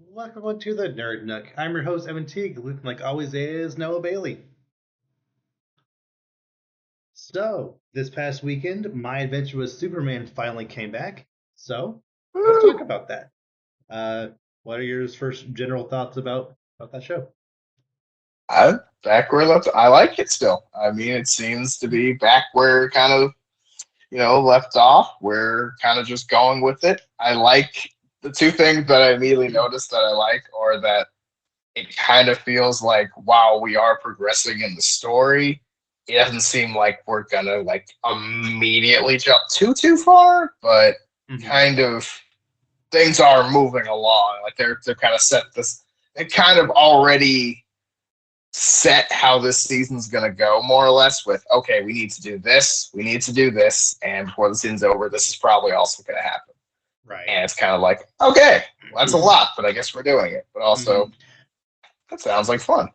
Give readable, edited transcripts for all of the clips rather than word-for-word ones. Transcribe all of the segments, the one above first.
Welcome to the Nerd Nook. I'm your host, Evan Teague. With like always is Noah Bailey. So, this past weekend, my adventure with Superman finally came back. So, let's talk Woo! about that. Uh, what are your first general thoughts about that show? I back where left. I like it still. I mean, it seems to be back where kind of left off. We're kind of just going with it. I like the two things that I immediately noticed that I like, or that it kind of feels like wow, we are progressing in the story. It doesn't seem like we're gonna like immediately jump too far, but Hmm. kind of things are moving along. Like they're kind of set this. They kind of already set how this season's going to go more or less with okay, we need to do this, we need to do this, and before the season's over this is probably also going to happen. Right. And it's kind of like okay, well, that's a lot, but I guess we're doing it. But also Hmm. that sounds like fun.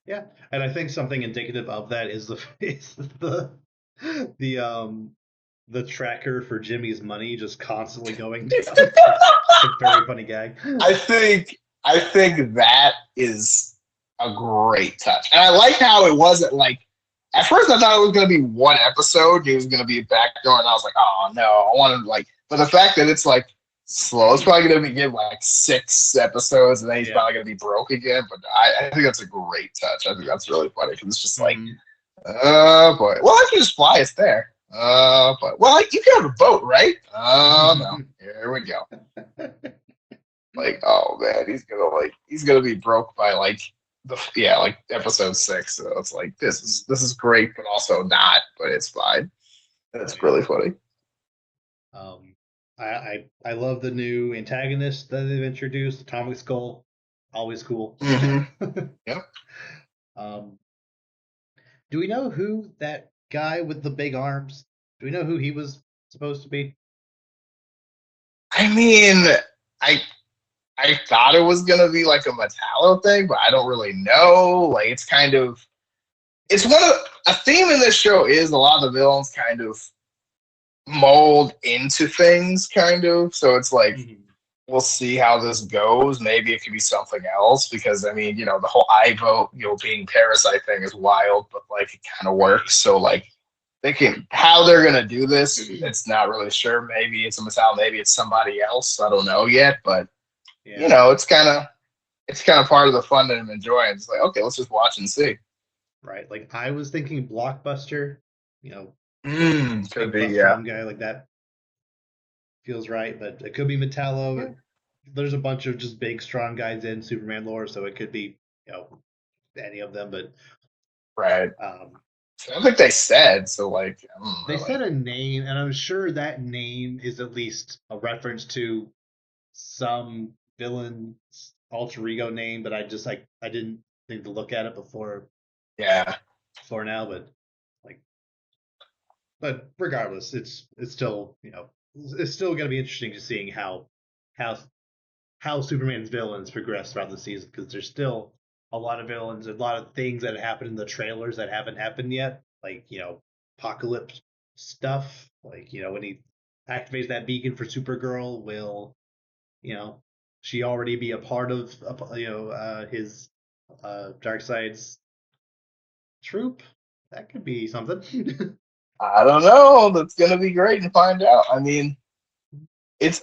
Yeah, and I think something indicative of that is the is the the tracker for Jimmy's money just constantly going down. It's a very funny gag. I think that is a great touch. And I like how it wasn't like at first I thought it was gonna be one episode, he was gonna be back door, and I was like, oh no, I wanted like but the fact that it's like slow, it's probably gonna be give like 6 episodes and then he's Yeah. probably gonna be broke again. But I think that's a great touch. I think that's really funny because it's just like, Hmm. boy. Well, I can just fly, it's there. But well, like, you can have a boat, right? Oh no. Here we go. Like, oh man, he's gonna be broke by like like episode 6. So it's like this is great, but also not, but it's fine. Oh It's yeah. really funny. Um, I love the new antagonist that they've introduced, Atomic Skull. Always cool. Yep. um, do we know who that guy with the big arms? Do we know who he was supposed to be? I mean, I I thought it was gonna be like a Metallo thing, but I don't really know. Like it's kind of it's one of a theme in this show is a lot of the villains kind of mold into things, kind of. So it's like Hmm. we'll see how this goes. Maybe it could be something else because I mean, the whole I vote, being Parasite thing is wild, but like it kind of Right. works. So like thinking how they're gonna do this, it's not really sure. Maybe it's a Masao, maybe it's somebody else. I don't know yet, but Yeah. it's kind of part of the fun that I'm enjoying. It's like okay, let's just watch and see. Right. Like I was thinking Blockbuster, you know, Could big be, buff yeah. bomb guy like that feels right, but it could be Metallo. There's a bunch of just big strong guys in Superman lore, so it could be, any of them, but Right. um I don't think they said so. Like, they really. said a name, and I'm sure that name is at least a reference to some villain's alter ego name, but I didn't think to look at it Yeah. before now, like but regardless, it's still it's still going to be interesting to seeing how how Superman's villains progress throughout the season because there's still a lot of villains, a lot of things that happened in the trailers that haven't happened yet, like apocalypse stuff, like when he activates that beacon for Supergirl, will you know she already be a part of his Darkseid's troop? That could be something. I don't know. That's gonna be great to find out. I mean,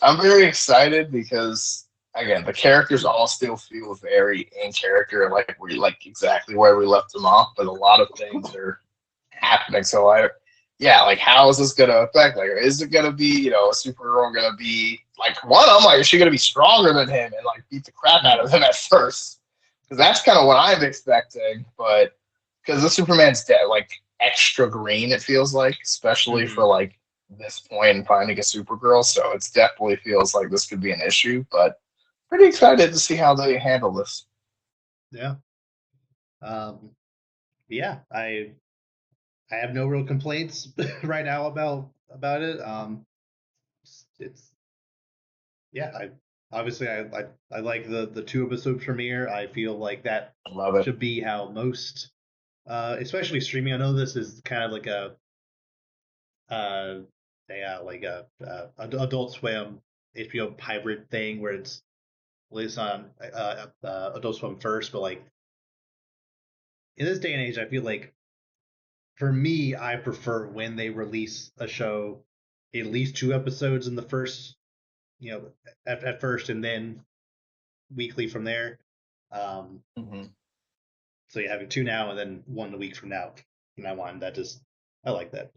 I'm very excited because again, the characters all still feel very in character, like exactly where we left them off. But a lot of things are happening. So yeah, like how is this gonna affect? Like, is it gonna be Supergirl gonna be like one? I'm like, is she gonna be stronger than him and like beat the crap out of Hmm. him at first? Because that's kind of what I'm expecting. But because the Superman's dead, like extra green, it feels like, especially for Hmm. like this point in finding a Supergirl. So it's definitely feels like this could be an issue. But pretty excited to see how they handle this. Yeah. Um, yeah, I have no real complaints right now about it. It's yeah, I obviously I like the two episode premiere. I feel like that I love it. should be how most, especially streaming. I know this is kind of like uh, like a Adult Swim HBO hybrid thing where it's released on Adult Swim first, but like in this day and age, I feel like for me, I prefer when they release a show at least 2 episodes in the first, you know, at first, and then weekly from there. Um, Mhm. so you're having two now and then one a week from now. And I want that just I like that.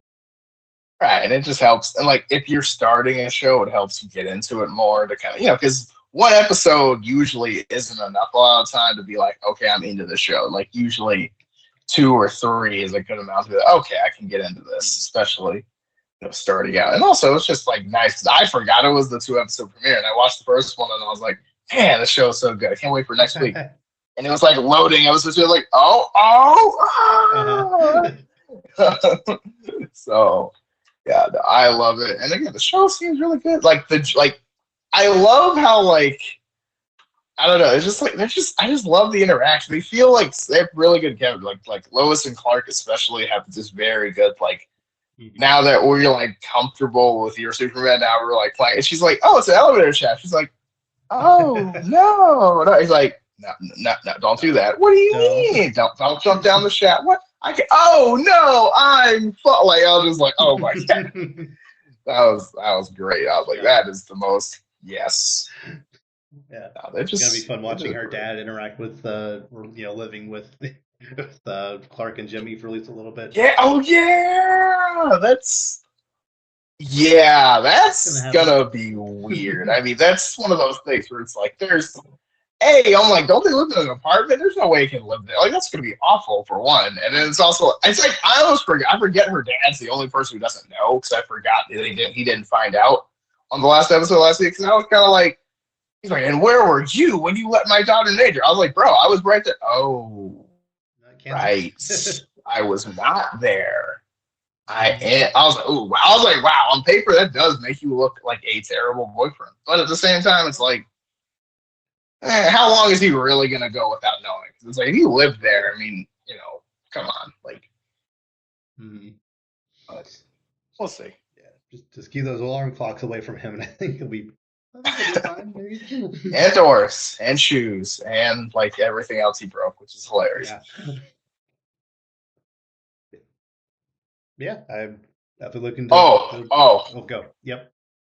Right, and it just helps. And like if you're starting a show, it helps you get into it more to kind of because one episode usually isn't enough a lot of time to be like, okay, I'm into the show. Like usually two or three is a good amount to be like, okay, I can get into this, especially starting out. And also it's just like nice because I forgot it was the 2 episode premiere and I watched the first one and I was like, man, the show is so good. I can't wait for next week. And it was like loading. I was just like, Uh-huh. so yeah, I love it. And again, the show seems really good. Like I love how like I don't know. It's just like they're just I just love the interaction. They feel like they have really good chemistry. Like Lois and Clark especially have this very good like now that we're like comfortable with your Superman, now we're like playing. And she's like, "Oh, it's an elevator shaft." She's like, "Oh no, no." He's like, "No, no, no, don't do No, that." What do you no. mean? Don't jump down the shaft. What? I can. Oh no, like I was just like, "Oh my god." That was great. I was like, Yeah, that is the most yes. yeah. No, they It's gonna be just fun they watching did her great. dad interact with living with Clark and Jimmy for at least a little bit. Yeah. Oh yeah. It's gonna That's happen. gonna be weird. I mean, that's one of those things where it's like, hey, I'm like, don't they live in an apartment? There's no way he can live there. Like, that's gonna be awful for one. And then it's like, I forget her dad's the only person who doesn't know because I forgot that he didn't find out on the last episode last week. Because I was kind of like, he's like, and where were you when you let my daughter nature? I was like, bro, I was right there. Oh, Not Kansas. right. I was not there. Mhm. I was like, ooh, I was like, wow, on paper that does make you look like a terrible boyfriend. But at the same time, it's like, how long is he really gonna go without knowing? 'Cause it's like if you live there, I mean, come on, like, Mhm. but we'll see. Yeah, just keep those alarm clocks away from him, and I think he'll be fine. Maybe. And doors and shoes and like everything else he broke, which is hilarious. Yeah, yeah. I'm definitely looking Oh, to oh, we'll go. Yep.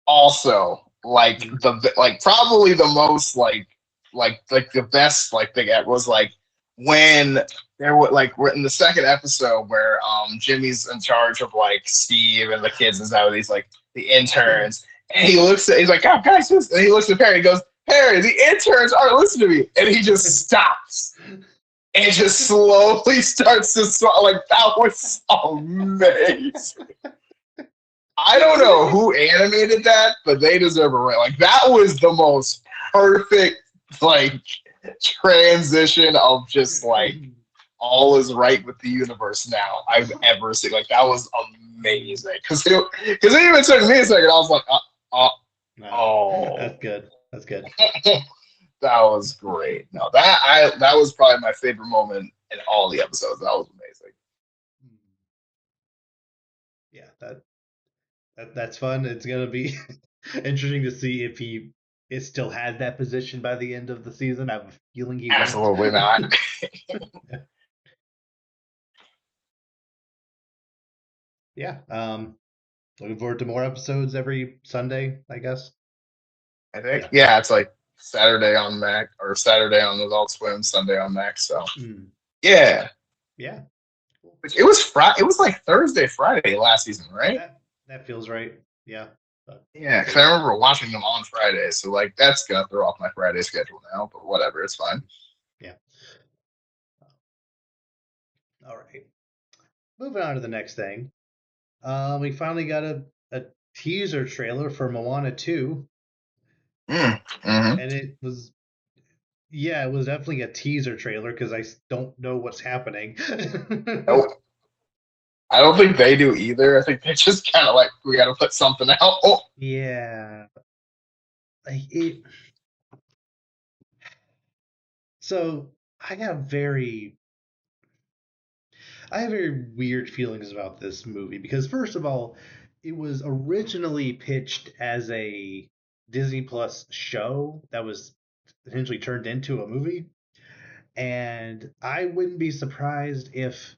also like Mhm. probably the most like the best like thing at was like when there were like we're in the second episode where Jimmy's in charge of like Steve and the kids and stuff, these like the interns, and he's like, oh guys, and he looks at Perry, he goes, Perry, the interns aren't listening to me, and he just stops and just slowly starts to like that was amazing. I don't know who animated that, but they deserve a right. Like that was the most perfect like transition of just like all is right with the universe now I've ever seen. Like that was amazing because it even took me a second. I was like, No, oh, that's good. That's good. that was great. No, that was probably my favorite moment in all the episodes. That was amazing. Yeah, that's fun. It's gonna be interesting to see if he it still has that position by the end of the season. I have a feeling he won't. Absolutely not. Yeah. Looking forward to more episodes every Sunday, I guess. I think Yeah. yeah, it's like Saturday on Mac or Saturday on Adult Swim, Sunday on Mac. So Mm, yeah, yeah. Cool. it was Friday. It was like Thursday, Friday last season, right? That feels right. Yeah. But Yeah, because I remember watching them on Friday. So like that's gonna throw off my Friday schedule now, but whatever, it's fine. yeah. All right. Moving on to the next thing. We finally got a teaser trailer for Moana 2, Mm-hmm. and it was definitely a teaser trailer because don't know what's happening. Nope. I don't think they do either. I think they just kind of like we got to put something out. Oh, Yeah. Like it, so I have very weird feelings about this movie because first of all, it was originally pitched as a Disney Plus show that was potentially turned into a movie. And I wouldn't be surprised if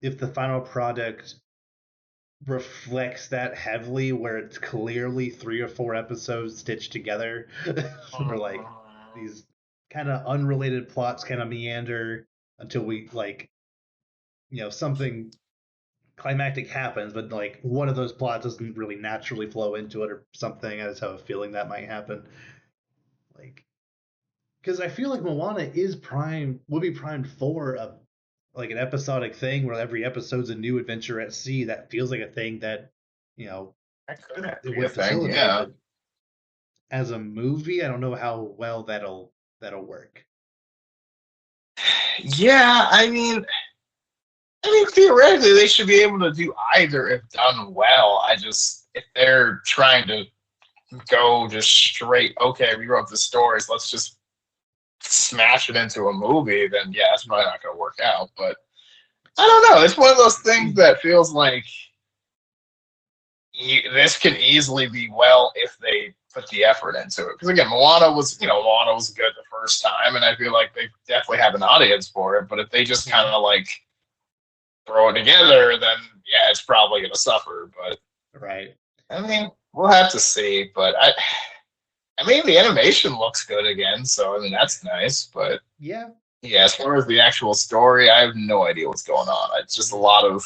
the final product reflects that heavily, where it's clearly 3 or 4 episodes stitched together, where like these kind of unrelated plots kind of meander until we like something climactic happens, but like one of those plots doesn't really naturally flow into it or something. I just have a feeling that might happen. Like, because I feel like Moana is prime will be primed for a like an episodic thing where every episode's a new adventure at sea. That feels like a thing that you know That could it be a would thing, facilitate, yeah. but as a movie, I don't know how well that'll work. Yeah, I mean, theoretically, they should be able to do either if done well. I just, if they're trying to go just straight, okay, we wrote the stories, let's just smash it into a movie, then yeah, it's probably not going to work out. But I don't know. It's one of those things that feels like this can easily be well if they put the effort into it. Because again, Moana was good the first time, and I feel like they definitely have an audience for it. But if they just kind Mhm. of like throw it together, then yeah, it's probably going to suffer. But Right. I mean, we'll have to see. But I mean, the animation looks good again, so I mean that's nice. But Yeah. yeah, as far as the actual story, I have no idea what's going on. It's just a Yeah. lot of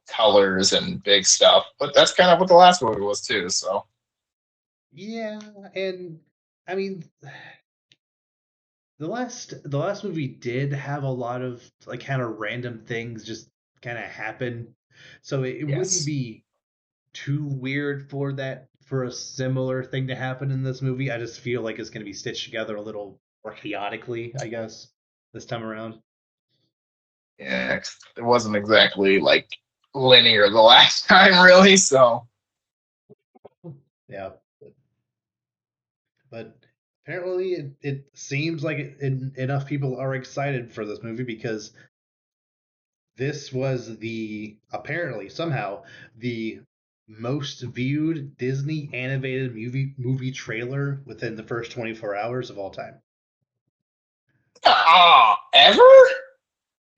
colors and big stuff. But that's kind of what the last movie was too. So Yeah. And I mean, the last movie did have a lot of like kind of random things just kind of happen, so it wouldn't yes, be too weird for a similar thing to happen in this movie. I just feel like it's going to be stitched together a little more chaotically, I guess, this time around. yeah, it wasn't exactly like linear the last time, really. So Yeah, but apparently it seems like enough people are excited for this movie because this was the apparently somehow the most viewed Disney animated movie trailer within the first 24 hours of all time. ever?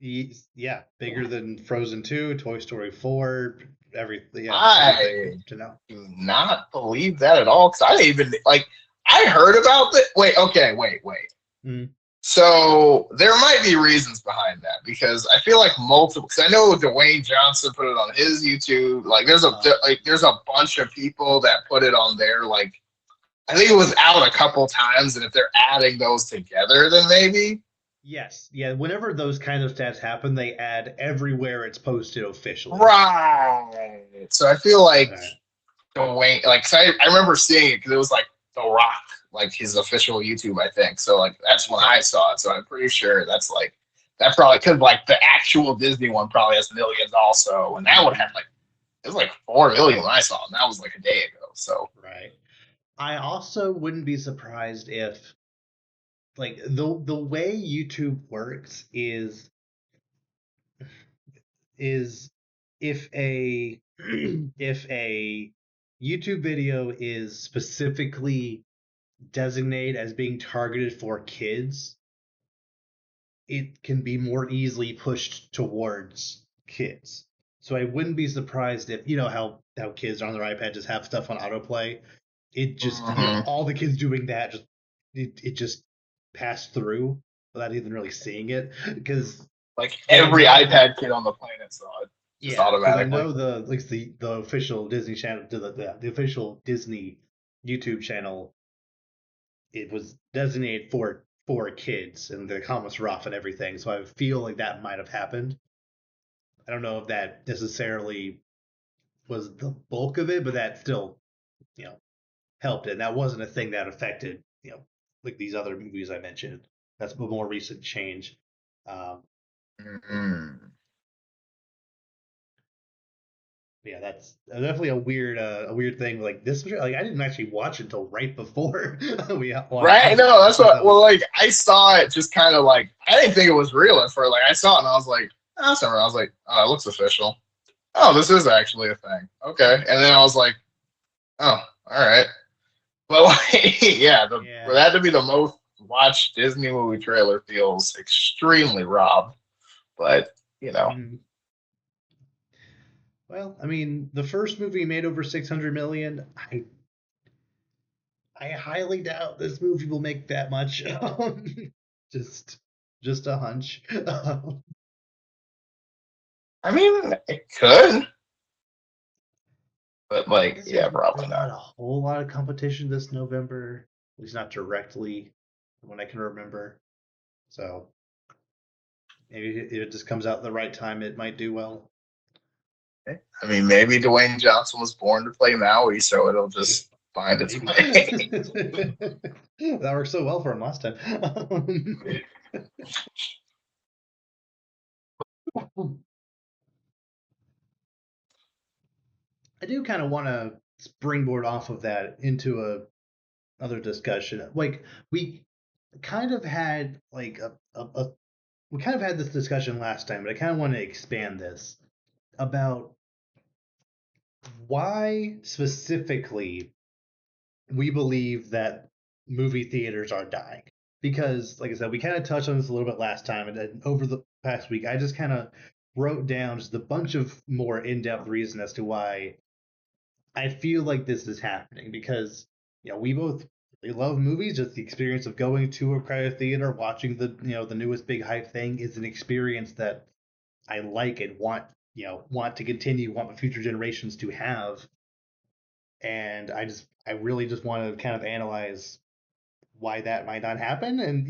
Yeah, bigger than Frozen 2, Toy Story 4, everything I to now. do not believe that at all because I didn't even like. I heard about it. Wait, okay, wait. Mm, So there might be reasons behind that because I feel like multiple. Because I know Dwayne Johnson put it on his YouTube. Like uh, there's a bunch of people that put it on there. Like I think it was out a couple times, and if they're adding those together, then maybe yes, yeah. Whenever those kind of stats happen, they add everywhere it's posted officially. right. So I feel like Right. Dwayne, like, 'cause I remember seeing it because it was like The Rock, like his official YouTube, I think. So like that's when Okay. I saw it. So I'm pretty sure that's like that probably because like the actual Disney one probably has millions also, and that would Hmm. have like it was like 4 million when I saw it, and that was like a day ago. So Right. I also wouldn't be surprised if like the way YouTube works is if a if a YouTube video is specifically designated as being targeted for kids, it can be more easily pushed towards kids. So I wouldn't be surprised if how kids on their iPad just have stuff on autoplay. It just mhm. all the kids doing that it just passed through without even really seeing it because Like I every know that iPad kid on the planet saw it just yeah, because I automatically. know the official Disney channel the official Disney YouTube channel, it was designated for kids and the comments were off and everything. So I feel like that might have happened. I don't know if that necessarily was the bulk of it, but that still you know helped it. And that wasn't a thing that affected like these other movies I mentioned. That's a more recent change. Um, Mhm. yeah, that's definitely a weird thing. Like this, like I didn't actually watch it until right before we watched Right? this. No, that's I thought what. that Well, was like I saw it, just kind of like I didn't think it was real at first. Like I saw it and I was like, oh, that's not real. I was like, oh, it looks official. Oh, this is actually a thing. Okay, and then I was like, oh, all right. But like, yeah, for Yeah. that to be the most watched Disney movie trailer feels extremely robbed. But you know, Mhm. Well, I mean, the first movie made over 600 million. I highly doubt this movie will make that much. just just a hunch. I mean, it could, but I like, guess yeah, there's probably not not. a whole lot of competition this November, at least not directly, from what I can remember. So maybe if it just comes out at the right time, it might do well. I mean, maybe Dwayne Johnson was born to play Maui, so it'll Maybe, just find its maybe. way. That worked so well for him last time. I do kind of want to springboard off of that into another discussion. Like we kind of had like a we kind of had this discussion last time, but I kind of want to expand this about why specifically we believe that movie theaters are dying. Because, like I said, we kind of touched on this a little bit last time, and then over the past week, I just kind of wrote down just a bunch of more in-depth reasons as to why I feel like this is happening. Because we both really love movies. Just the experience of going to a crowded theater, watching the newest big hype thing is an experience that I like and want to continue, want future generations to have. And I really just want to kind of analyze why that might not happen, and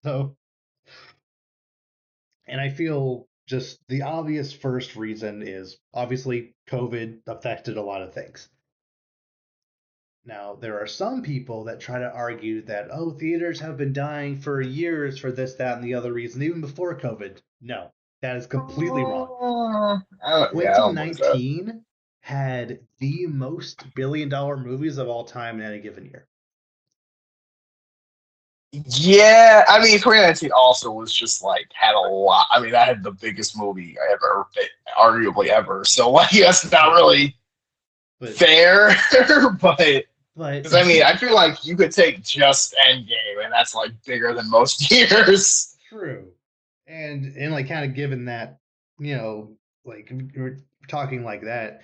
so and I feel just the obvious first reason is obviously COVID affected a lot of things. Now, there are some people that try to argue that, oh, theaters have been dying for years for this, that, and the other reason, even before COVID. No, that is completely wrong. Yeah, I don't believe that. 2019 had the most billion-dollar movies of all time in any given year. Yeah, I mean, 2019 also was just like had a lot. I mean, I had the biggest movie I ever, arguably ever. So like, that's not Yeah, really but fair, but but because I mean, I feel like you could take just Endgame, and that's like bigger than most years. true. And like kind of given that, you know, like we're talking like that,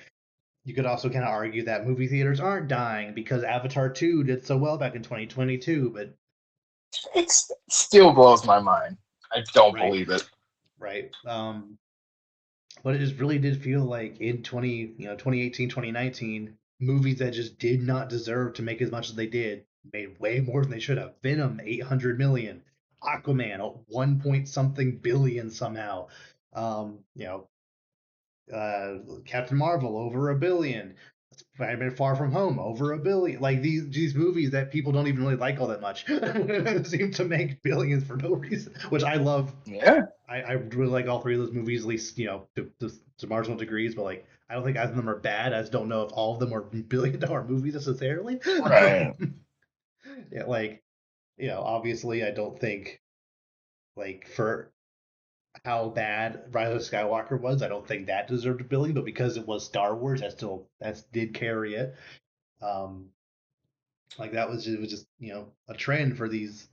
you could also kind of argue that movie theaters aren't dying because Avatar 2 did so well back in 2022, but It still blows my mind. I don't right, believe it. right. But it just really did feel like in 2018, 2019, movies that just did not deserve to make as much as they did made way more than they should have. Venom, 800 million. Aquaman, 1 point something billion somehow. You know, Captain Marvel over a billion. Spider-Man Far From Home over a billion. Like these movies that people don't even really like all that much seem to make billions for no reason, which I love. Yeah, I really like all three of those movies, at least to marginal degrees. But like, I don't think either of them are bad. I just don't know if all of them are billion-dollar movies necessarily. right. Yeah, like obviously, I don't think like for how bad Rise of Skywalker was. I don't think that deserved a billing, but because it was Star Wars, that did carry it. Um, like it was just a trend for these.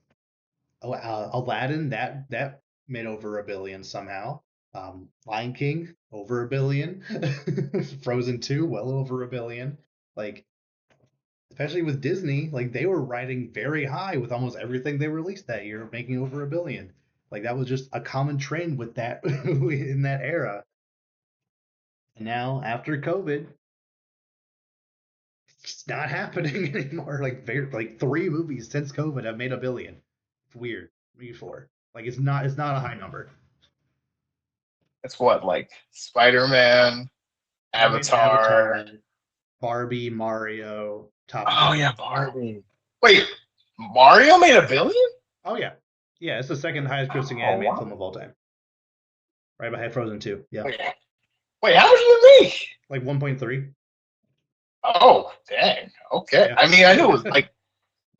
Oh, Aladdin that made over a billion somehow. Lion King over a billion. Frozen 2 well over a billion. Like especially with Disney, like they were riding very high with almost everything they released that year, making over a billion. Like that was just a common trend with that in that era. And now after COVID, it's not happening anymore. Like three movies since COVID have made a billion. It's weird. Maybe four. Like it's not a high number. It's what, like Spider-Man, Spider-Man, Avatar. Avatar, Barbie, Mario, top Oh three. yeah, Barbie. Wait, Mario made a billion? Oh yeah, yeah. It's the second highest grossing Oh animated film wow. of all time, right behind Frozen 2. Yeah, Wait, wait, how much did it make? like 1.3. Oh, dang. Okay. Yeah. I mean, I knew it was like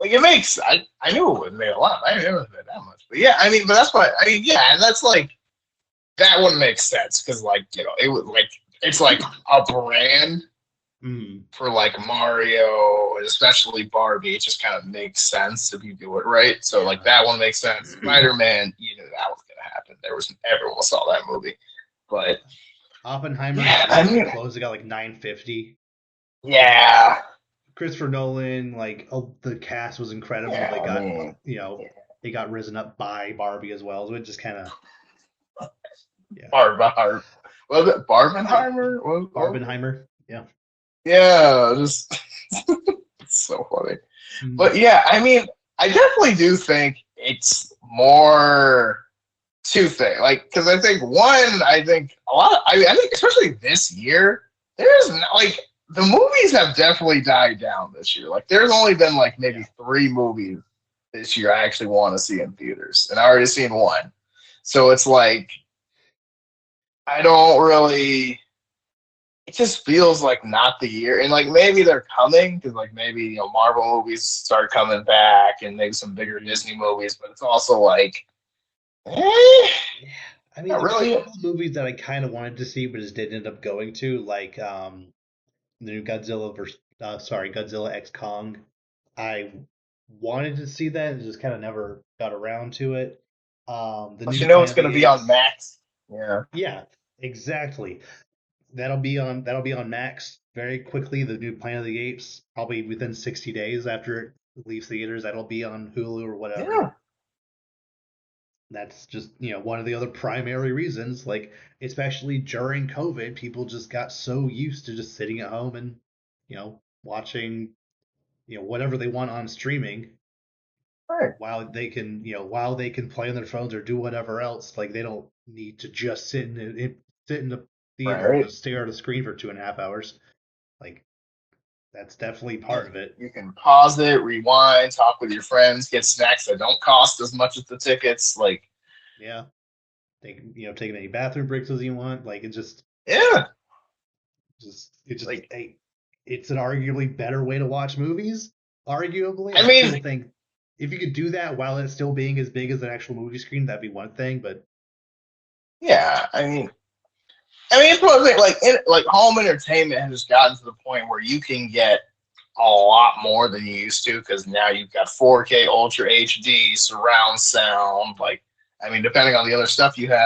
it makes. I knew it would make a lot. I didn't know it made that much. But yeah, I mean, but that's why. I mean, yeah, and that's like that wouldn't make sense because like it was like it's like a brand. Mm. for like Mario, and especially Barbie, it just kind of makes sense if you do it right. So like Yeah. that one makes sense. Spider Man, you knew that was gonna happen. There was everyone saw that movie, but Oppenheimer yeah, I didn't even mean, close. It got like 950. And yeah, Christopher Nolan, like, oh, the cast was incredible. yeah, They I got, mean, yeah. they got risen up by Barbie as well. So it just kind of, yeah. Barbenheimer, was it Barbenheimer? What was it? Barbenheimer. Yeah. Yeah, just it's so funny. Mm. But yeah, I mean, I definitely do think it's more two things. Like, because I think one, I think a lot. I think especially this year, there's not, like the movies have definitely died down this year. Like, there's only been like maybe Yeah. three movies this year I actually want to see in theaters, and I already seen one. So it's like I don't really. It just feels like not the year, and like maybe they're coming because like maybe Marvel movies start coming back, and maybe some bigger Mm. Disney movies, but it's also like, eh, Yeah. I mean, not there's a really. couple of movies that I kind of wanted to see, but just didn't end up going to, like the new Godzilla versus, Godzilla X Kong. I wanted to see that, and just kind of never got around to it. The But new you know Planet it's of going the to be on Apes. Max. Yeah. Yeah, exactly. That'll be on Max very quickly. The new Planet of the Apes, probably within 60 days after it leaves theaters, that'll be on Hulu or whatever. Yeah. That's just, one of the other primary reasons, like, especially during COVID, people just got so used to just sitting at home and, watching, whatever they want on streaming Right. while they can play on their phones or do whatever else. Like, they don't need to just sit in the theater and Right. just stare at a screen for 2.5 hours. Like, that's definitely Yeah. part of it. You can pause it, rewind, talk with your friends, get snacks that don't cost as much as the tickets. Like, Yeah. Take as many bathroom breaks as you want. Like, yeah. it's just Like, it's an arguably better way to watch movies. Arguably, I I mean, still think if you could do that while it's still being as big as an actual movie screen, that'd be one thing. But yeah. I mean, it's one thing. Like home entertainment has gotten to the point where you can get a lot more than you used to because now you've got 4K Ultra HD surround sound. Like, I mean, depending on the other stuff you can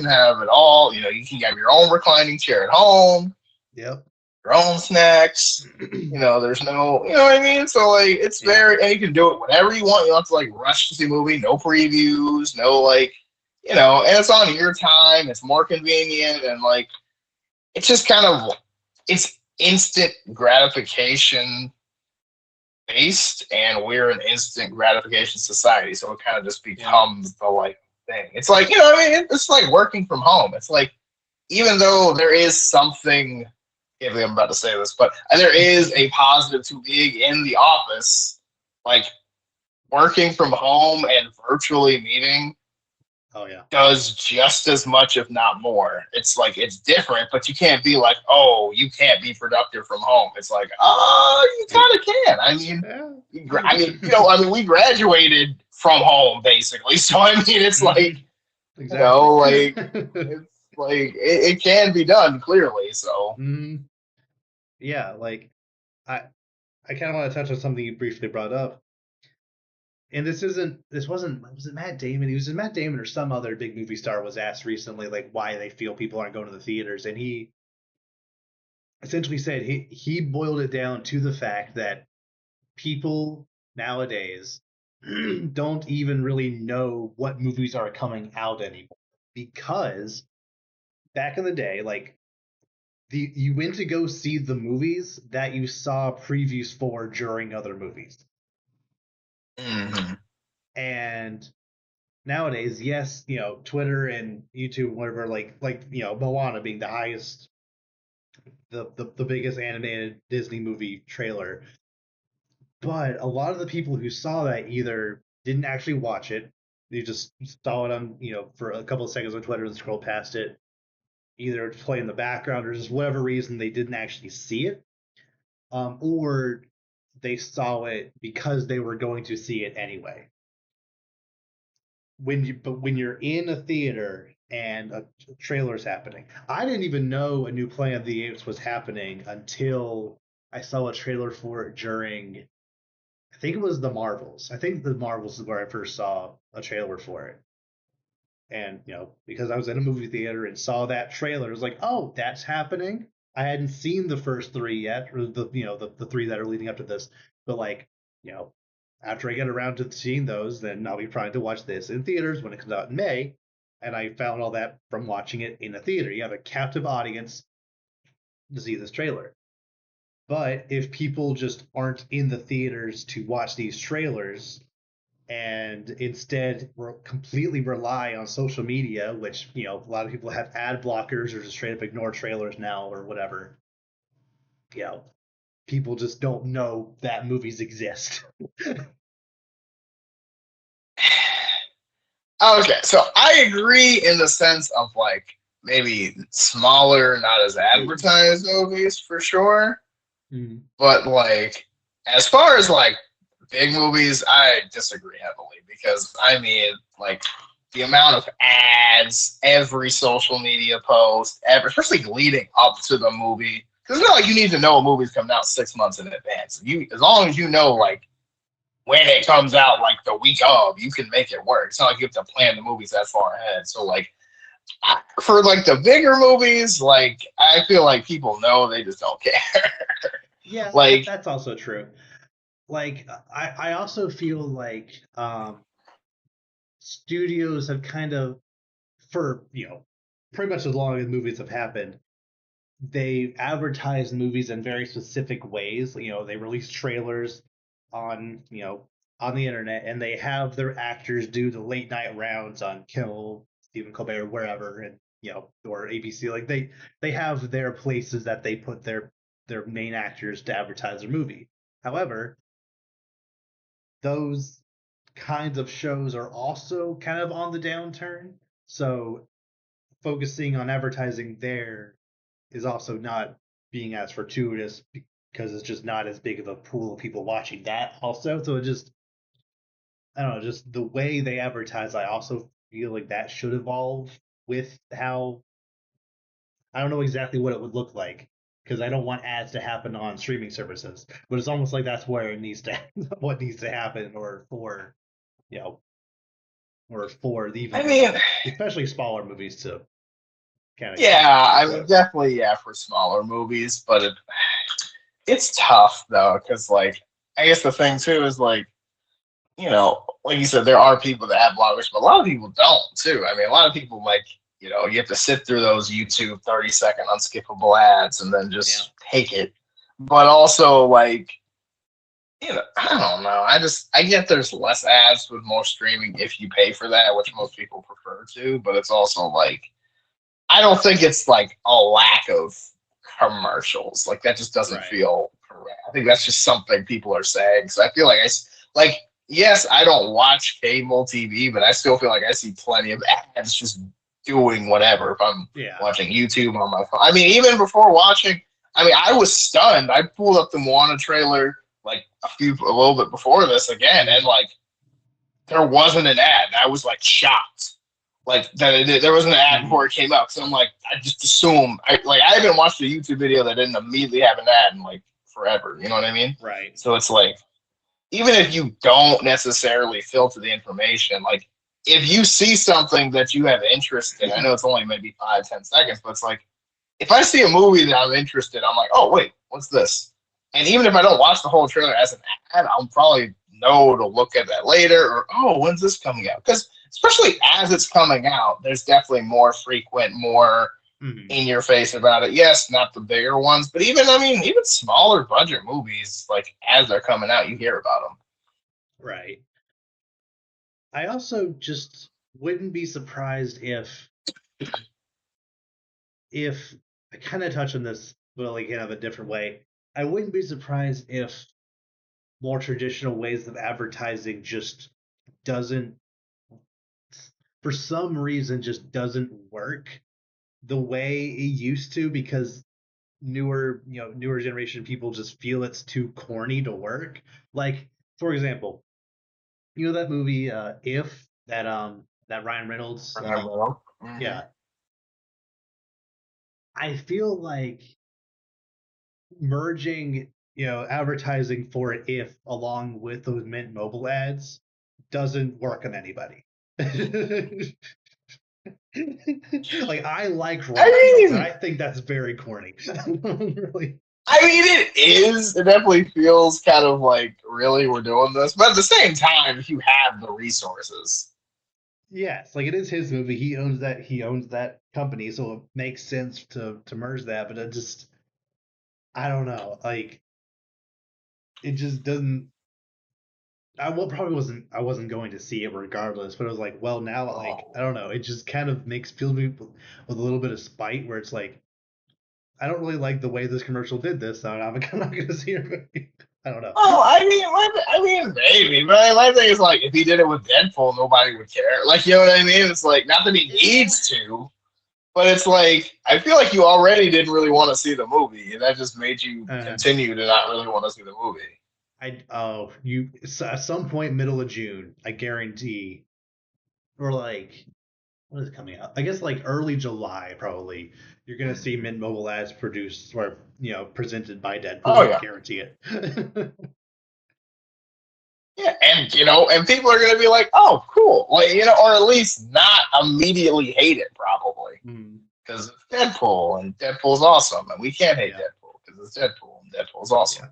have it all. You can have your own reclining chair at home, yep. your own snacks. There's no, you know what I mean? So, like, it's Yeah. very, and you can do it whenever you want. You don't have to, like, rush to see a movie, no previews, no, like, and it's on your time. It's more convenient. And, like, it's just kind of, it's instant gratification based, and we're an instant gratification society, so it kind of just Yeah. becomes the like thing. It's like what I mean. It's like working from home. It's like even though there is something, if I'm about to say this, but there is a positive to being in the office, like working from home and virtually meeting Oh yeah. does just as much, if not more. It's like it's different, but you can't be like, oh, you can't be productive from home. It's like, oh, you kind of can. I mean, Yeah. we graduated from home basically. So I mean, it's like, Hmm. Exactly. like it's like it can be done clearly. So Hmm. Yeah. Like, I I kind of want to touch on something you briefly brought up. And this wasn't was it Matt Damon? He was Matt Damon or some other big movie star was asked recently, like, why they feel people aren't going to the theaters, and he essentially said he boiled it down to the fact that people nowadays don't even really know what movies are coming out anymore, because back in the day, like, you went to go see the movies that you saw previews for during other movies. mhm. And nowadays, yes, Twitter and YouTube, whatever, like Moana being the highest, the biggest animated Disney movie trailer. But a lot of the people who saw that either didn't actually watch it, they just saw it on, for a couple of seconds on Twitter and scrolled past it, either to play in the background or just whatever reason they didn't actually see it, or they saw it because they were going to see it anyway. When you're in a theater and a trailer's happening, I didn't even know a new Planet of the Apes was happening until I saw a trailer for it during, I think it was the Marvels. I think the Marvels is where I first saw a trailer for it. And, because I was in a movie theater and saw that trailer, it was like, oh, that's happening. I hadn't seen the first three yet, or the three that are leading up to this. But like, you know, after I get around to seeing those, then I'll be trying to watch this in theaters when it comes out in May. And I found all that from watching it in a theater. You have a captive audience to see this trailer. But if people just aren't in the theaters to watch these trailers, and instead completely rely on social media, which a lot of people have ad blockers or just straight up ignore trailers now or whatever. You know, people just don't know that movies exist. Okay, so I agree in the sense of like maybe smaller, not as advertised movies for sure. Mm. But like as far as like big movies, I disagree heavily because I mean like the amount of ads, every social media post, especially leading up to the movie. Because it's not like you need to know a movie's coming out 6 months in advance. You, as long as you know like when it comes out, like the week of, you can make it work. It's not like you have to plan the movies that far ahead. So like for like the bigger movies, like I feel like people know they just don't care. Yeah, like that's also true. Like I also feel like studios have kind of, for pretty much as long as movies have happened, they advertise movies in very specific ways. They release trailers on on the internet, and they have their actors do the late night rounds on Kimmel, Stephen Colbert, wherever, and or ABC. Like they have their places that they put their main actors to advertise their movie. However, those kinds of shows are also kind of on the downturn. So focusing on advertising there is also not being as fortuitous because it's just not as big of a pool of people watching that also. So it just, I don't know, just the way they advertise, I also feel like that should evolve with how, I don't know exactly what it would look like because I don't want ads to happen on streaming services, but it's almost like that's where it needs to, what needs to happen, or for, you know, or for I even mean, especially smaller movies to kind of keep yeah, I mean afloat. definitely yeah for smaller movies, but it's tough though because like I guess the thing too is like like you said, there are people that have bloggers, but a lot of people don't too. I mean, a lot of people like, you have to sit through those YouTube 30-second unskippable ads and then Yeah. just take it. But also, like, I don't know. I get there's less ads with more streaming if you pay for that, which most people prefer to. But it's also like, I don't think it's like a lack of commercials. Like, that just doesn't Right. feel correct. I think that's just something people are saying. So I feel like like, yes, I don't watch cable TV, but I still feel like I see plenty of ads just doing whatever if I'm Yeah. watching YouTube on my phone. I mean, even before watching, I mean, I was stunned. I pulled up the Moana trailer like a little bit before this again, and Mm. like there wasn't an ad. I was like shocked, like that there was an ad before Mm. it came out. So I'm like, I just assume I haven't watched a YouTube video that didn't immediately have an ad in like forever. You know what I mean? Right. So it's like even if you don't necessarily filter the information, like if you see something that you have interest in, I know it's only maybe 5-10 seconds, but it's like if I see a movie that I'm interested, I'm like, oh wait, what's this? And even if I don't watch the whole trailer as an ad, I'll probably know to look at that later. Or oh, when's this coming out? Because especially as it's coming out, there's definitely more frequent, more Mm. in your face about it. Yes, not the bigger ones, but even I mean, even smaller budget movies, like as they're coming out, you hear about them. Right. I also just wouldn't be surprised if I kind of touch on this, but like kind of a different way. I wouldn't be surprised if more traditional ways of advertising just doesn't, for some reason, just doesn't work the way it used to, because newer generation people just feel it's too corny to work. Like, for example, that movie If, that Ryan Reynolds, Mm-hmm. yeah, I feel like merging advertising for it if along with those Mint Mobile ads doesn't work on anybody. Like I like I Rocky, but mean, I think that's very corny. Really. I mean, it is. It definitely feels kind of like, really, we're doing this. But at the same time, if you have the resources, Yes, like it is his movie. He owns that. He owns that company, so it makes sense to merge that. But it just, I don't know. Like it just doesn't. Probably wasn't. I wasn't going to see it regardless. But it was like, well, now, like I oh, don't know. It just kind of fills me with a little bit of spite, where it's like I don't really like the way this commercial did this, so I'm not going to see your movie. I don't know. oh, I mean, maybe. But my thing is like, if he did it with Deadpool, nobody would care. Like, you know what I mean? It's like, not that he Yeah. needs to, but it's like, I feel like you already didn't really want to see the movie, and that just made you Uh, continue to not really want to see the movie. at some point middle of June, I guarantee, or like when is it coming out? I guess like early July probably. You're gonna see Mint Mobile ads produced or presented by Oh Deadpool. yeah. Guarantee it. Yeah, and and people are gonna be like, "Oh, cool," like or at least not immediately hate it, probably, Hmm. because it's Deadpool and Deadpool's awesome, and we can't hate Yeah, Deadpool because it's Deadpool and Deadpool's awesome. yeah.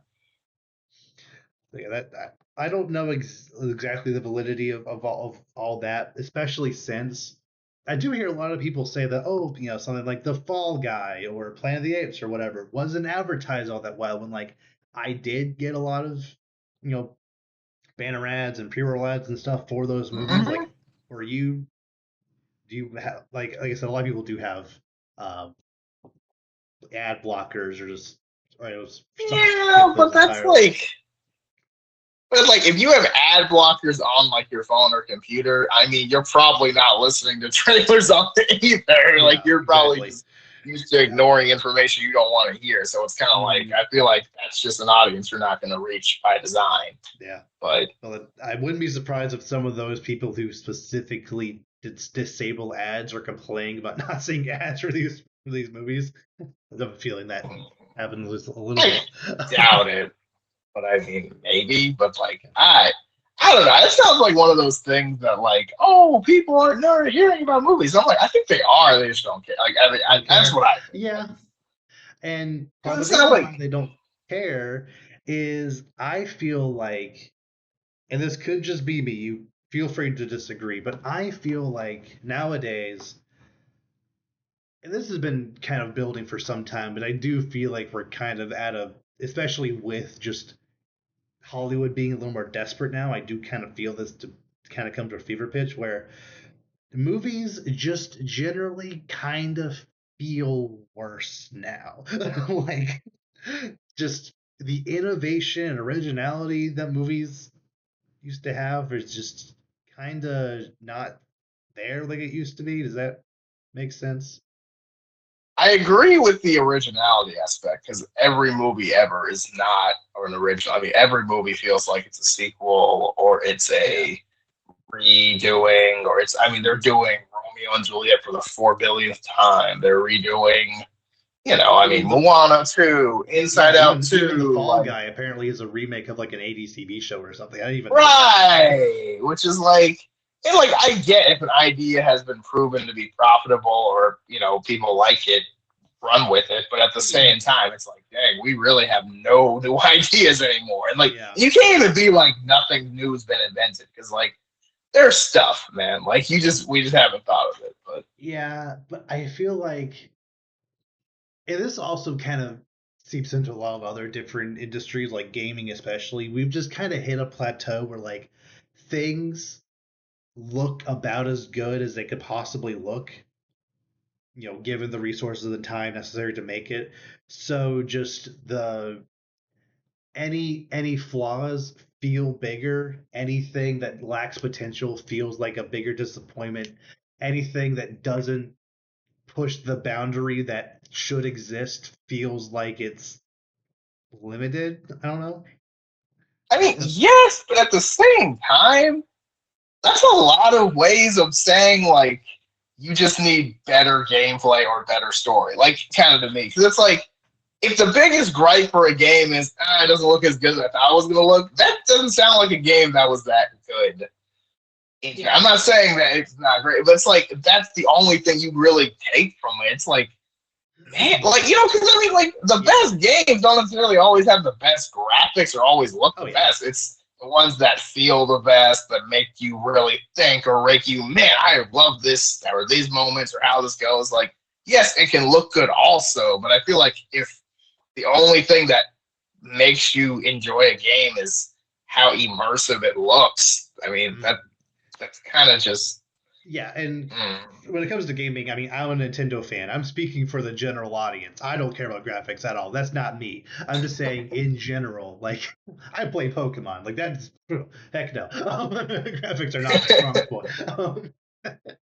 So, yeah, that I don't know exactly the validity of all that, especially since I do hear a lot of people say that, oh, something like the Fall Guy or Planet of the Apes or whatever wasn't advertised all that well. When like I did get a lot of you know banner ads and pre-roll ads and stuff for those movies. Hmm. Like, for you, do you have like I said, a lot of people do have um, ad blockers or just some Yeah, skip those but that's entirely. like, but like if you have ad blockers on like your phone or computer, I mean, you're probably not listening to trailers on it either. Like Yeah, you're probably exactly. just used to Yeah. ignoring information you don't want to hear. So it's kind of like, Mm, I feel like that's just an audience you're not going to reach by design. yeah. But Well, I wouldn't be surprised if some of those people who specifically disable ads or complain about not seeing ads for these movies. I have a feeling that happens a little I bit. doubt it. But I mean, maybe. But like, I don't know. It sounds like one of those things that like, oh, people aren't never hearing about movies. I'm like, I think they are. They just don't care. Like, I mean, Don't that's care. what I think. Like, Yeah, and because the it's not reason why like, they don't care is I feel like, and this could just be me. You feel free to disagree, but I feel like nowadays, and this has been kind of building for some time, but I do feel like we're kind of at a, especially with just Hollywood being a little more desperate now. I do kind of feel this to kind of come to a fever pitch where movies just generally kind of feel worse now. Like just the innovation and originality that movies used to have is just kind of not there like it used to be. Does that make sense? I agree with the originality aspect because every movie ever is not an original. I mean, every movie feels like it's a sequel or it's Yeah. a redoing or it's. I mean, they're doing Romeo and Juliet for the 4 billionth time. They're redoing. I mean, Even the Moana 2, Inside Out even the 2, Fall like, Guy apparently is a remake of like an 80s TV show or something. I didn't even know that. right, which is like, and like, I get if an idea has been proven to be profitable or, people like it, run with it. But at the same time, it's like, dang, we really have no new ideas anymore. And like, Yeah. you can't even be like, nothing new has been invented because, like, there's stuff, man. Like, we just haven't thought of it. But Yeah, but I feel like, and this also kind of seeps into a lot of other different industries, like gaming especially. We've just kind of hit a plateau where like things look about as good as they could possibly look, given the resources and time necessary to make it. So just the any flaws feel bigger. Anything that lacks potential feels like a bigger disappointment. Anything that doesn't push the boundary that should exist feels like it's limited. I don't know. I mean, That's yes, but at the same time, that's a lot of ways of saying like you just need better gameplay or better story. Like kind of to me, because it's like if the biggest gripe for a game is it doesn't look as good as I thought it was going to look, that doesn't sound like a game that was that good. I'm not saying that it's not great, but it's like that's the only thing you really take from it. It's like, man, like because I mean, like the best games don't necessarily always have the best graphics or always look the best. It's the ones that feel the best that make you really think or make you, man, I love this or these moments or how this goes. Like, yes, it can look good also, but I feel like if the only thing that makes you enjoy a game is how immersive it looks, I mean that's kind of just and when it comes to gaming, I mean, I'm a Nintendo fan. I'm speaking for the general audience. I don't care about graphics at all. That's not me. I'm just saying in general. Like, I play Pokemon. Like that's heck no. Graphics are not my strong point.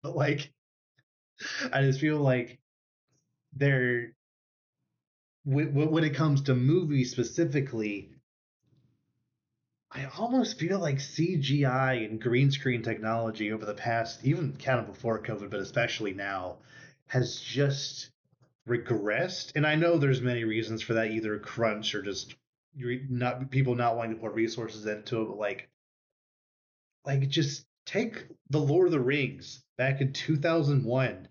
But like, I just feel like they're when it comes to movies specifically, I almost feel like CGI and green screen technology over the past, even kind of before COVID, but especially now, has just regressed. And I know there's many reasons for that, either crunch or just not people not wanting to put resources into it. But like just take the Lord of the Rings back in 2001.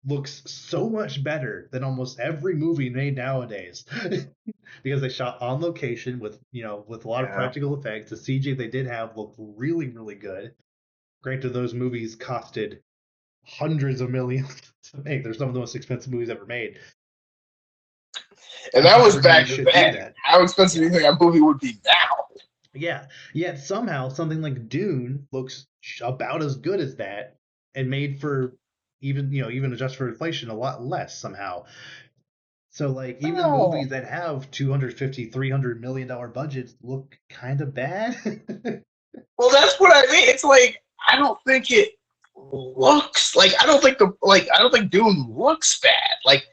Looks so much better than almost every movie made nowadays because they shot on location with a lot of practical effects. The CG they did have looked really really good. Granted, those movies costed hundreds of millions to make. They're some of the most expensive movies ever made. And that was back then. How expensive do you think that movie would be now? Yeah. Yet somehow something like Dune looks about as good as that and made for even adjust for inflation a lot less somehow. So like even movies that have 250, $300 million budgets look kind of bad. Well, that's what I mean. It's like I don't think it looks like I don't think Dune looks bad. Like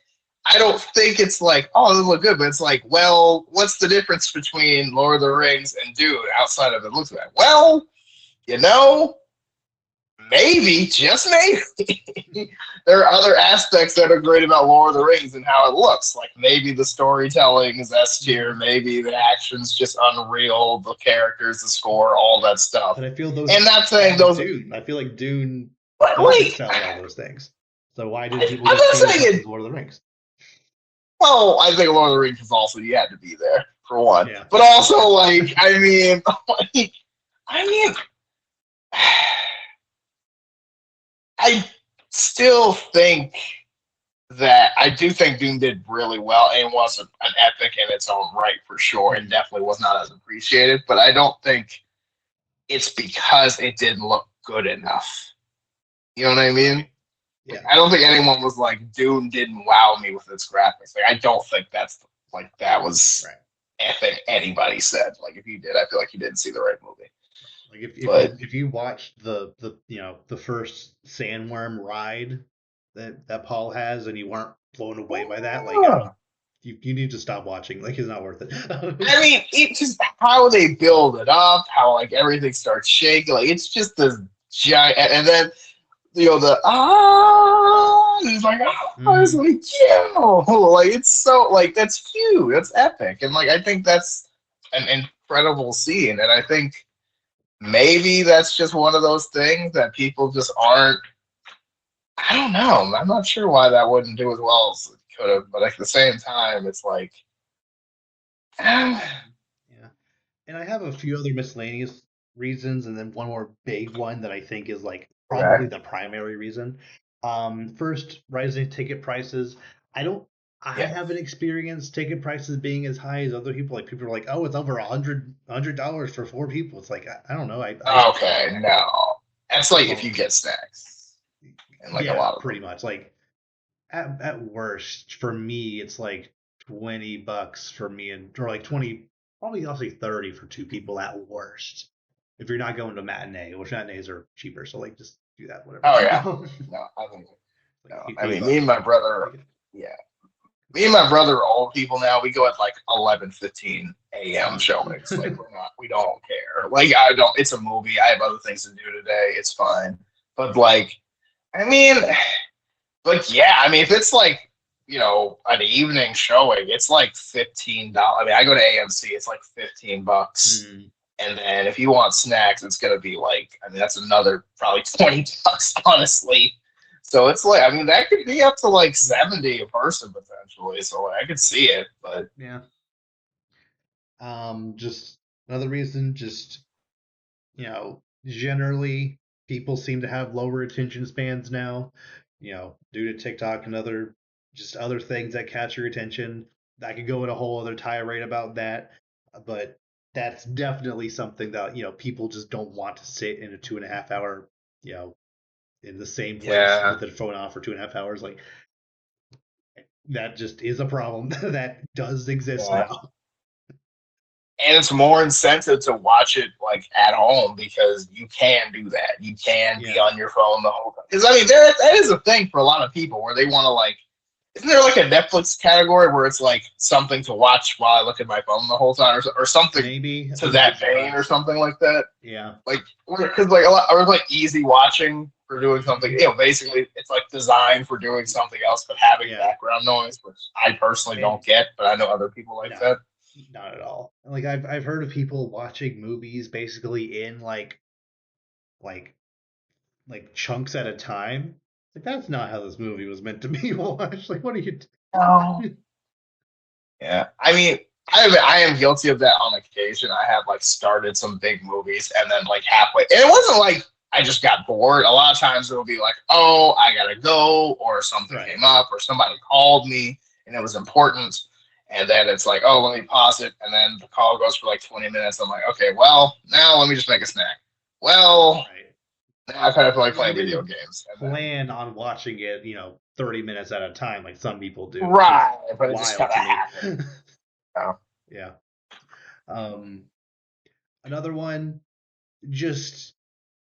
I don't think it's like, oh, this look good, but it's like, well, what's the difference between Lord of the Rings and Dune outside of it looks bad? Well, you know, maybe, just maybe, there are other aspects that are great about Lord of the Rings and how it looks. Like maybe the storytelling is S tier, maybe the action's just unreal, the characters, the score, all that stuff. But I feel those. And not saying those. Dune. I feel like Dune does excel at all those things. So why did people get saying Lord of the Rings? Well, I think Lord of the Rings is also you had to be there for one, but also like I mean, I still think that I do think Dune did really well and was an epic in its own right for sure, and definitely was not as appreciated. But I don't think it's because it didn't look good enough. You know what I mean? Yeah. I don't think anyone was like Dune didn't wow me with its graphics. Like I don't think that's like that was anything anybody said. Like if you did, I feel like you didn't see the right movie. Like if you watched the first sandworm ride that Paul has and you weren't blown away by that, like you need to stop watching. Like it's not worth it. I mean, it's just how they build it up, how like everything starts shaking. Like it's just this giant, and then it's like it's like like it's so like that's huge, that's epic, and like I think that's an incredible scene, and I think maybe that's just one of those things that people just aren't. I don't know. I'm not sure why that wouldn't do as well as it could have, but at the same time, it's like, yeah. And I have a few other miscellaneous reasons, and then one more big one that I think is like probably the primary reason. First, rising ticket prices. I haven't experienced ticket prices being as high as other people. Like people are like, oh, it's over $100 for 4 people. It's like I don't know. Okay, no, that's like if you get snacks and like a lot of pretty much like at worst for me it's like $20 for me or like 20, probably I'll say 30 for 2 people at worst. If you're not going to matinee, which matinees are cheaper, so like just do that, whatever. Oh yeah, no, I think no. I mean, me and my brother, me and my brother are old people now. We go at like 11:15 a.m. showings. Like we don't care. Like I don't. It's a movie. I have other things to do today. It's fine. But like, I mean, like yeah. I mean, if it's like an evening showing, it's like $15. I mean, I go to AMC, it's like $15. Mm, And then if you want snacks, it's gonna be like, I mean, that's another probably $20, honestly. So it's like, I mean, that could be up to like 70 a person potentially. So like, I could see it, but yeah. Just another reason, just generally people seem to have lower attention spans now, due to TikTok and other things that catch your attention. I could go in a whole other tirade about that, but that's definitely something that, people just don't want to sit in a 2.5 hour, you know, in the same place yeah, with their phone off for 2.5 hours. Like that just is a problem that does exist yeah. now. And it's more incentive to watch it like at home because you can do that. You can be Yeah, on your phone the whole time. Because I mean, that is a thing for a lot of people where they want to like. Isn't there like a Netflix category where it's like something to watch while I look at my phone the whole time, or something maybe. I to think that vein, or something like that? yeah. Like, because like a lot, or like easy watching for doing something. Basically, it's like designed for doing something else, but having Yeah. background noise, which I personally And don't get, but I know other people like no, that. not at all. Like I've heard of people watching movies basically in like like chunks at a time. Like that's not how this movie was meant to be watched. Like what are you? No. Yeah, I mean, I am guilty of that on occasion. I have like started some big movies and then like halfway, and it wasn't like I just got bored. A lot of times it'll be like, oh, I gotta go, or something Right. came up, or somebody called me and it was important, and then it's like, oh, let me pause it, and then the call goes for like 20 minutes. I'm like, okay, well, now let me just make a snack. Well, Right. now I kind of feel like You playing video didn't games, and then plan on watching it, 30 minutes at a time like some people do, which is right, but it just wild kind of to me. happened. Oh, Yeah. Um, Another one, just